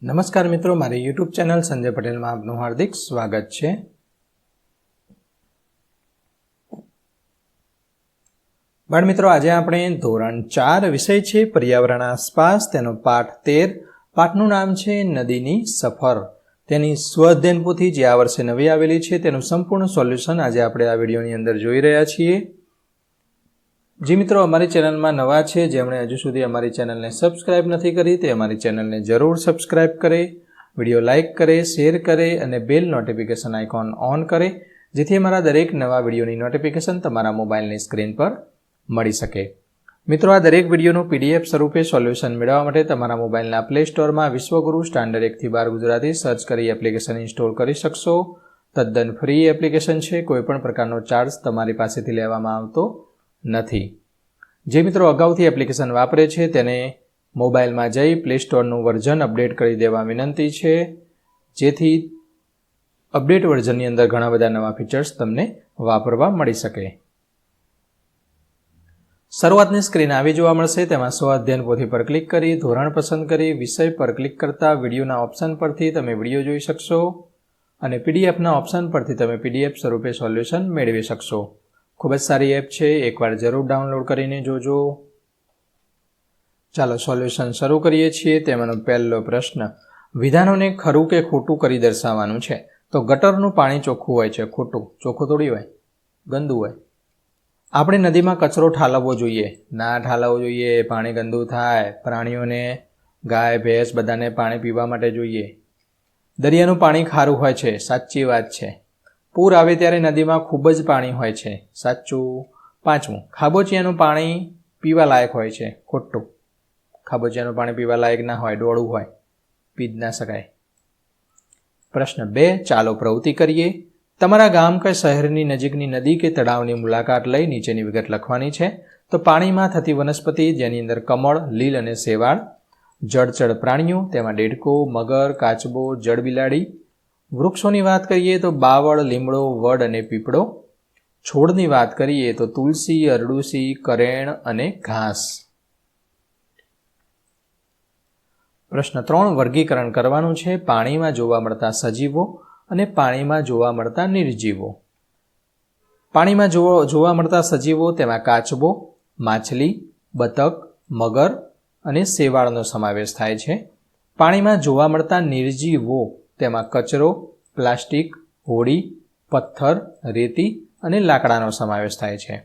નમસ્કાર મિત્રો, મારી યુટ્યુબ ચેનલ સંજય પટેલમાં આપનું હાર્દિક સ્વાગત છે। બાળ મિત્રો, આજે આપણે ધોરણ 4 વિષય છે પર્યાવરણ આસપાસ, તેનો પાઠ 13, પાઠનું નામ છે નદીની સફર। તેની સ્વઅધ્યયન પોથી જે આ વર્ષે નવી આવેલી છે તેનું સંપૂર્ણ સોલ્યુશન આજે આપણે આ વિડીયોની અંદર જોઈ રહ્યા છીએ। જે મિત્રો અમારી ચેનલમાં નવા છે, જેમણે હજુ સુધી અમારી ચેનલને સબસ્ક્રાઇબ નથી કરી, તે અમારી ચેનલને જરૂર સબસ્ક્રાઇબ કરે, વિડીયો લાઇક કરે, શેર કરે અને બેલ નોટિફિકેશન આઇકોન ઓન કરે, જેથી અમારા દરેક નવા વિડીયોની નોટિફિકેશન તમારા મોબાઈલની સ્ક્રીન પર મળી શકે। મિત્રો, આ દરેક વિડીયોનું PDF સ્વરૂપે સોલ્યુશન મેળવવા માટે તમારા મોબાઈલના પ્લે સ્ટોરમાં વિશ્વગુરુ સ્ટાન્ડર્ડ 1 થી 12 ગુજરાતી સર્ચ કરી એપ્લિકેશન ઇન્સ્ટોલ કરી શકશો। તદ્દન ફ્રી એપ્લિકેશન છે, કોઈપણ પ્રકારનો ચાર્જ તમારી પાસેથી લેવામાં આવતો નથી। જે મિત્રો અગાઉથી એપ્લિકેશન વાપરે છે તેને મોબાઈલમાં જઈ પ્લે સ્ટોરનું વર્ઝન અપડેટ કરી દેવા વિનંતી છે, જેથી અપડેટ વર્ઝનની અંદર ઘણા બધા નવા ફીચર્સ તમને વાપરવા મળી શકે। શરૂઆતની સ્ક્રીન આવી જોવા મળશે, તેમાં સ્વઅધ્યયન પોથી પર ક્લિક કરી ધોરણ પસંદ કરી વિષય પર ક્લિક કરતા વિડીયોના ઓપ્શન પરથી તમે વિડીયો જોઈ શકશો અને પીડીએફના ઓપ્શન પરથી તમે PDF સ્વરૂપે સોલ્યુશન મેળવી શકશો। ખૂબ જ સારી એપ છે, એકવાર જરૂર ડાઉનલોડ કરીને જોજો। ચાલો સોલ્યુશન શરૂ કરીએ છીએ। તેમાંનો પહેલો પ્રશ્ન, વિધાનોને ખરું કે ખોટું કરી દર્શાવવાનું છે। તો ગટરનું પાણી ચોખ્ખું હોય છે, ખોટું। ચોખ્ખું થોડી હોય, ગંદુ હોય। આપણે નદીમાં કચરો ઠાલવવો જોઈએ, ના ઠાલવવો જોઈએ, પાણી ગંદુ થાય। પ્રાણીઓને, ગાય ભેંસ બધાને પાણી પીવા માટે જોઈએ। દરિયાનું પાણી ખારું હોય છે, સાચી વાત છે। પૂર આવે ત્યારે નદીમાં ખૂબ જ પાણી હોય છે, સાચું। પાંચમું, ખાબોચિયાનું પાણી પીવા લાયક હોય છે, ખોટું। ખાબોચિયાનું પાણી પીવા લાયક ના હોય, ડોળું હોય, પી જ ના શકાય। પ્રશ્ન 2, ચાલો પ્રવૃત્તિ કરીએ। તમારા ગામ કે શહેરની નજીકની નદી કે તળાવની મુલાકાત લઈ નીચેની વિગત લખવાની છે। તો પાણીમાં થતી વનસ્પતિ, જેની અંદર કમળ, લીલ અને શેવાળ। જળચર પ્રાણીઓ, તેમાં દેડકો, મગર, કાચબો, જળબિલાડી। વૃક્ષોની વાત કરીએ તો બાવળ, લીમડો, વડ અને પીપળો। છોડની વાત કરીએ તો તુલસી, અરડુસી, કરેણ અને ઘાસ। પ્રશ્ન 3, વર્ગીકરણ કરવાનું છે। પાણીમાં જોવા મળતા સજીવો અને પાણીમાં જોવા મળતા નિર્જીવો। પાણીમાં જોવા મળતા સજીવો, તેમાં કાચબો, માછલી, બતક, મગર અને શેવાળનો સમાવેશ થાય છે। પાણીમાં જોવા મળતા નિર્જીવો, તેમાં કચરો, પ્લાસ્ટિક, હોડી, પથ્થર, રેતી અને લાકડાનો સમાવેશ થાય છે।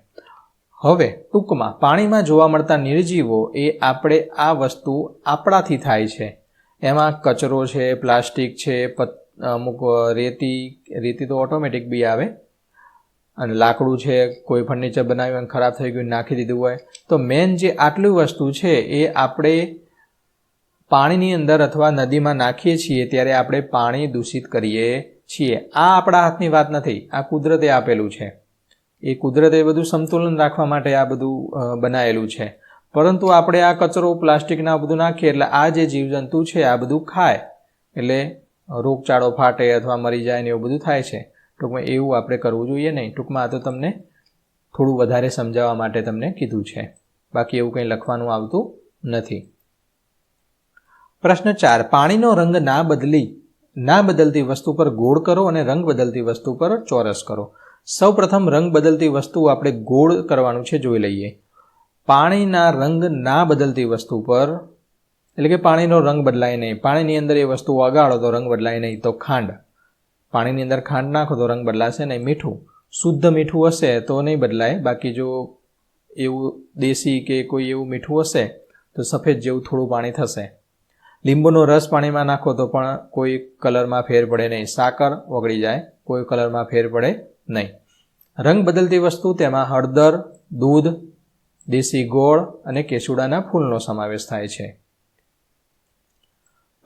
હવે ટૂંકમાં પાણીમાં જોવા મળતા નિર્જીવો એ આપણે આ વસ્તુ આપણાથી થાય છે, એમાં કચરો છે, પ્લાસ્ટિક છે, અમુક રેતી તો ઓટોમેટિક બી આવે, અને લાકડું છે, કોઈ ફર્નિચર બનાવ્યું અને ખરાબ થઈ ગયું નાખી દીધું હોય, તો મેન જે આટલી વસ્તુ છે એ આપણે પાણીની અંદર અથવા નદીમાં નાખીએ છીએ ત્યારે આપણે પાણી દૂષિત કરીએ છીએ। આ આપણા હાથની વાત નથી, આ કુદરતે આપેલું છે। એ કુદરતે બધું સંતુલન રાખવા માટે આ બધું બનાવેલું છે, પરંતુ આપણે આ કચરો, પ્લાસ્ટિકના બધું નાખીએ એટલે આ જે જીવજંતુ છે આ બધું ખાય એટલે રોગચાળો ફાટે અથવા મરી જાય ને એવું બધું થાય છે। ટૂંકમાં એવું આપણે કરવું જોઈએ નહીં। ટૂંકમાં આ તો તમને થોડું વધારે સમજાવવા માટે તમને કીધું છે, બાકી એવું કંઈ લખવાનું આવતું નથી। પ્રશ્ન 4, પાણીનો રંગ ના બદલતી વસ્તુ પર ગોળ કરો અને રંગ બદલતી વસ્તુ પર ચોરસ કરો। સૌ પ્રથમ રંગ બદલતી વસ્તુ આપણે ગોળ કરવાનું છે, જોઈ લઈએ। પાણીના રંગ ના બદલતી વસ્તુ પર, એટલે કે પાણીનો રંગ બદલાય નહીં, પાણીની અંદર એ વસ્તુ ઓગાળો તો રંગ બદલાય નહીં। તો ખાંડ, પાણીની અંદર ખાંડ નાખો તો રંગ બદલાશે નહીં। મીઠું, શુદ્ધ મીઠું હશે તો નહીં બદલાય, બાકી જો એવું દેશી કે કોઈ એવું મીઠું હશે તો સફેદ જેવું થોડું પાણી થશે। લીંબુનો રસ પાણીમાં નાખો તો પણ કોઈ કલરમાં ફેર પડે નહીં। સાકર ઓગળી જાય, કોઈ કલરમાં ફેર પડે નહીં। રંગ બદલતી વસ્તુ, તેમાં હળદર, દૂધ, દેશી ગોળ અને કેસુડાના ફૂલનો સમાવેશ થાય છે।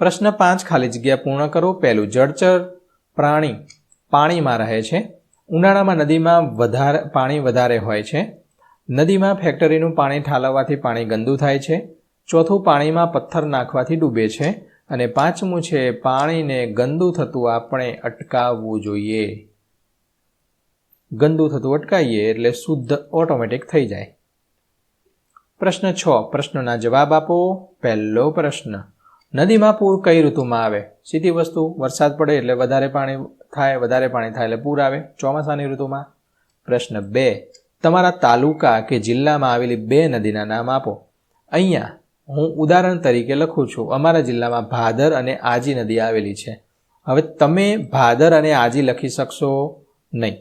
પ્રશ્ન 5, ખાલી જગ્યા પૂર્ણ કરો। પહેલું, જળચર પ્રાણી પાણીમાં રહે છે। ઉનાળામાં નદીમાં પાણી વધારે હોય છે। નદીમાં ફેક્ટરીનું પાણી ઠાલવવાથી પાણી ગંદુ થાય છે। ચોથું, પાણીમાં પથ્થર નાખવાથી ડૂબે છે। અને પાંચમું છે, પાણીને ગંદુ થતું આપણે અટકાવવું જોઈએ। ગંદુ થતું અટકાવીએ એટલે શુદ્ધ ઓટોમેટિક થઈ જાય। પ્રશ્ન 6, પ્રશ્નોના જવાબ આપો। પહેલો પ્રશ્ન, નદીમાં પૂર કઈ ઋતુમાં આવે? સીધી વસ્તુ, વરસાદ પડે એટલે વધારે પાણી થાય એટલે પૂર આવે, ચોમાસાની ઋતુમાં. પ્રશ્ન 2, તમારા તાલુકા કે જિલ્લામાં આવેલી 2 નદીના નામ આપો. અહીંયા હું ઉદાહરણ તરીકે લખું છું, અમારા જિલ્લામાં ભાદર અને આજી નદી આવેલી છે. હવે તમે ભાદર અને આજી લખી શકશો નહીં.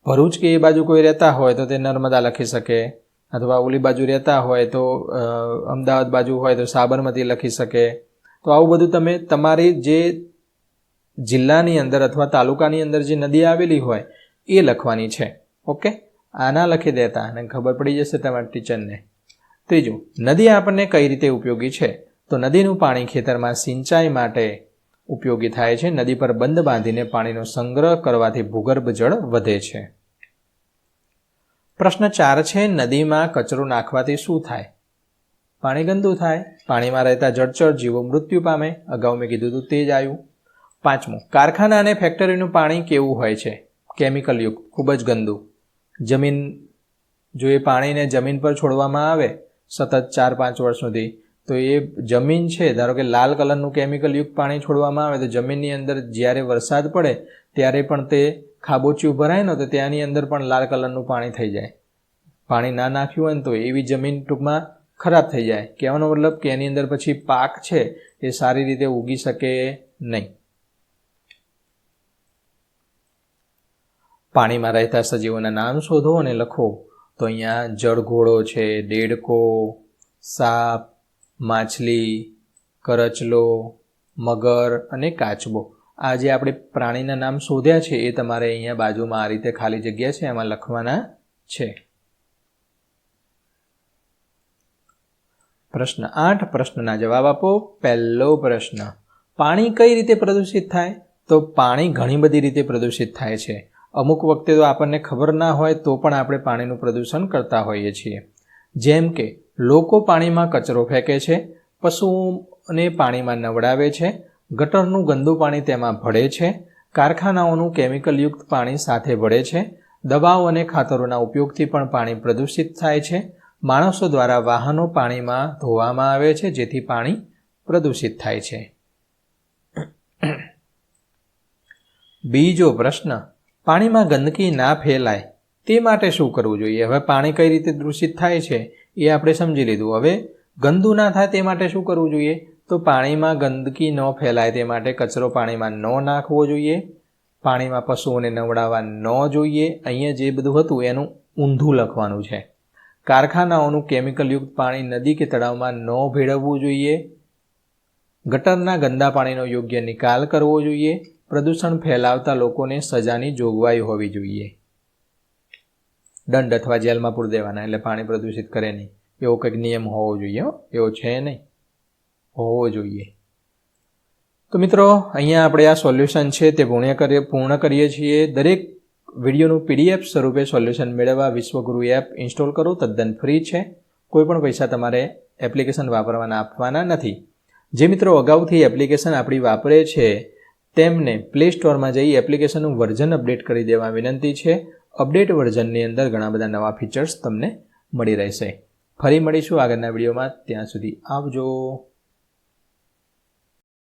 ભરૂચ કે એ બાજુ કોઈ રહેતા હોય તો તે નર્મદા લખી શકે, અથવા ઓલી બાજુ રહેતા હોય તો અમદાવાદ બાજુ હોય તો સાબરમતી લખી શકે. તો આવું બધું તમે તમારી જે જિલ્લાની અંદર અથવા તાલુકાની અંદર જે નદી આવેલી હોય એ લખવાની છે. ઓકે, આના લખી દેતા અને ખબર પડી જશે તમારા ટીચરને. ત્રીજું, નદી આપણને કઈ રીતે ઉપયોગી છે? તો નદીનું પાણી ખેતરમાં સિંચાઈ માટે ઉપયોગી થાય છે. નદી પર બંધ બાંધીને પાણીનો સંગ્રહ કરવાથી ભૂગર્ભ જળ વધે છે. પ્રશ્ન 4 છે, નદીમાં કચરો નાખવાથી શું થાય? પાણી ગંદુ થાય. પાણીમાં રહેતા જળચર જીવો મૃત્યુ પામે. અગાઉ મેં કીધું હતું તે જ આવ્યું. 5મું, કારખાના અને ફેક્ટરીનું પાણી કેવું હોય છે? કેમિકલયુક્ત, ખૂબ જ ગંદુ. જમીન, જો એ પાણીને જમીન પર છોડવામાં આવે સતત 4-5 વર્ષ સુધી, તો એ જમીન છે, ધારો કે લાલ કલરનું કેમિકલયુક્ત પાણી છોડવામાં આવે તો જમીનની અંદર જ્યારે વરસાદ પડે ત્યારે પણ તે ખાબોચિયું ભરાય ને તો ત્યાંની અંદર પણ લાલ કલરનું પાણી થઈ જાય. પાણી ના નાખ્યું હોય ને તો એવી જમીન ટૂંકમાં ખરાબ થઈ જાય. કહેવાનો મતલબ કે એની અંદર પછી પાક છે એ સારી રીતે ઉગી શકે નહીં. પાણીમાં રહેતા સજીવોના નામ શોધો અને લખો. તો અહીંયા જળઘોડો છે, દેડકો, સાપ, માછલી, કરચલો, મગર અને કાચબો. આ જે આપણે પ્રાણીના નામ શોધ્યા છે એ તમારે અહીંયા બાજુમાં આ રીતે ખાલી જગ્યા છે એમાં લખવાના છે. પ્રશ્ન 8, પ્રશ્નના જવાબ આપો. પહેલો પ્રશ્ન, પાણી કઈ રીતે પ્રદૂષિત થાય? તો પાણી ઘણી બધી રીતે પ્રદૂષિત થાય છે. અમુક વખતે તો આપણને ખબર ના હોય તો પણ આપણે પાણીનું પ્રદૂષણ કરતા હોઈએ છીએ. જેમ કે લોકો પાણીમાં કચરો ફેંકે છે, પશુઓને પાણીમાં નવડાવે છે, ગટરનું ગંદુ પાણી તેમાં ભળે છે, કારખાનાઓનું કેમિકલયુક્ત પાણી સાથે ભળે છે, દવાઓ અને ખાતરોના ઉપયોગથી પણ પાણી પ્રદૂષિત થાય છે, માણસો દ્વારા વાહનો પાણીમાં ધોવામાં આવે છે જેથી પાણી પ્રદૂષિત થાય છે. બીજો પ્રશ્ન, પાણીમાં ગંદકી ના ફેલાય તે માટે શું કરવું જોઈએ? હવે પાણી કઈ રીતે દૂષિત થાય છે એ આપણે સમજી લીધું. હવે ગંદુ ના થાય તે માટે શું કરવું જોઈએ? તો પાણીમાં ગંદકી ન ફેલાય તે માટે કચરો પાણીમાં ન નાખવો જોઈએ, પાણીમાં પશુઓને નવડાવવા ન જોઈએ. અહીંયા જે બધું હતું એનું ઊંધું લખવાનું છે. કારખાનાઓનું કેમિકલયુક્ત પાણી નદી કે તળાવમાં ન ભેળવવું જોઈએ, ગટરના ગંદા પાણીનો યોગ્ય નિકાલ કરવો જોઈએ, પ્રદૂષણ ફેલાવતા લોકોને સજાની જોગવાઈ હોવી જોઈએ. દંડ અથવા જેલમાં પૂરી દેવાના, એટલે પાણી પ્રદૂષિત કરે નહીં એવો કંઈક નિયમ હોવો જોઈએ. એવો છે નહીં, હોવો જોઈએ. તો મિત્રો, અહીંયા આપણે આ સોલ્યુશન છે તે પૂર્ણ કરીએ છીએ. દરેક વિડીયોનું PDF સ્વરૂપે સોલ્યુશન મેળવવા વિશ્વગુરુ એપ ઇન્સ્ટોલ કરો. તદ્દન ફ્રી છે. કોઈ પણ પૈસા તમારે એપ્લિકેશન વાપરવાના આપવાના નથી. જે મિત્રો અગાઉથી એપ્લિકેશન આપણી વાપરે છે તેમને પ્લે સ્ટોરમાં જઈ એપ્લિકેશનનું વર્ઝન અપડેટ કરી દેવા વિનંતી છે. અપડેટ વર્ઝનની અંદર ઘણા બધા નવા ફીચર્સ તમને મળી રહેશે. ફરી મળીશું આગળના વિડીયોમાં. ત્યાં સુધી આવજો.